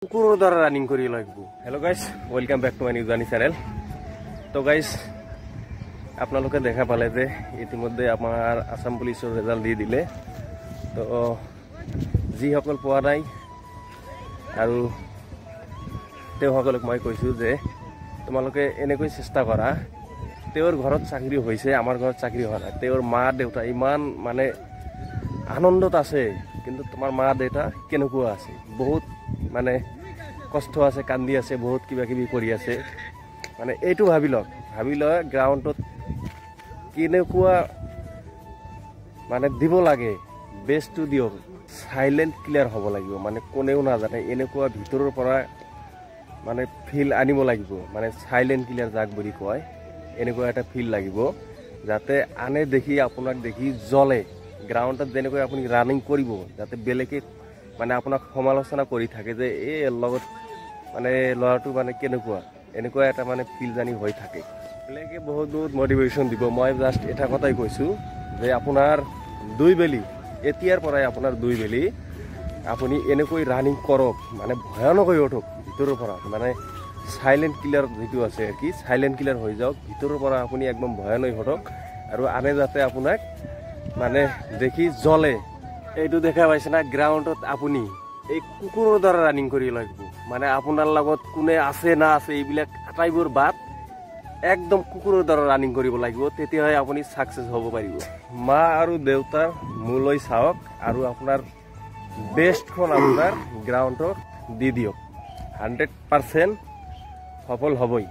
কুকুৰৰ দ্বাৰা ৰানিং কৰি লাগিব। Hello' guys, welcome back to my new journey channel. তো গাইজ, আপোনালোকে দেখা পালে যে ইতিমধ্যে আমাৰ আসাম পুলিচৰ ৰেজাল্ট দি দিলে। তো যিসকল পোৱা নাই আৰু তেওঁসকলক মই কৈছোঁ যে তোমালোকে এনেকৈ চেষ্টা কৰা। তেওঁৰ ঘৰত চাকৰি হৈছে, আমাৰ ঘৰত চাকৰি হোৱা নাই। তেওঁৰ মা দেউতা ইমান মানে আনন্দত আছে, কিন্তু তোমাৰ মা দেউতা কেনেকুৱা আছে? বহুত মানে কষ্ট আছে, কান্দি আছে, বহুত কিবা কিবি কৰি আছে। মানে এইটো ভাবি লওক গ্ৰাউণ্ডত কেনেকুৱা মানে দিব লাগে, বেষ্টটো দিয়ক। চাইলেণ্ট ক্লিয়াৰ হ'ব লাগিব, মানে কোনেও নাজানে এনেকুৱা ভিতৰৰ পৰা মানে ফিল আনিব লাগিব। মানে চাইলেণ্ট ক্লিয়াৰ যাক বুলি কয়, এনেকুৱা এটা ফিল লাগিব যাতে আনে দেখি আপোনাক দেখি জ্বলে। গ্ৰাউণ্ডত যেনেকৈ আপুনি ৰানিং কৰিব, যাতে বেলেগে মানে আপোনাক সমালোচনা কৰি থাকে যে এই লগত মানে ল'ৰাটো মানে কেনেকুৱা, এনেকুৱা এটা মানে ফিল জানি হৈ থাকে। বেলেগে বহুত মটিভেশ্যন দিব। মই জাষ্ট এটা কথাই কৈছোঁ যে আপোনাৰ দুইবেলি, এতিয়াৰ পৰাই আপোনাৰ দুইবেলি আপুনি এনেকৈ ৰানিং কৰক, মানে ভয়ানক হৈ উঠক ভিতৰৰ পৰা। মানে চাইলেণ্ট ক্লিয়াৰ যিটো আছে আৰ কি, চাইলেণ্ট ক্লিয়াৰ হৈ যাওক ভিতৰৰ পৰা, আপুনি একদম ভয়ানক হৈ উঠক আৰু আনে যাতে আপোনাক মানে দেখি জ্বলে। এইটো দেখা পাইছে না, গ্ৰাউণ্ডত আপুনি এই কুকুৰৰ দ্বাৰা ৰানিং কৰি লাগিব। মানে আপোনাৰ লগত কোনে আছে না আছে এইবিলাক আটাইবোৰ বাদ, একদম কুকুৰৰ দ্বাৰা ৰানিং কৰিব লাগিব, তেতিয়াহে আপুনি ছাকচেছ হ'ব পাৰিব। মা আৰু দেউতাৰ মোলৈ চাওক আৰু আপোনাৰ বেষ্টখন আপোনাৰ গ্ৰাউণ্ডত দি দিয়ক। 100% সফল হ'বই।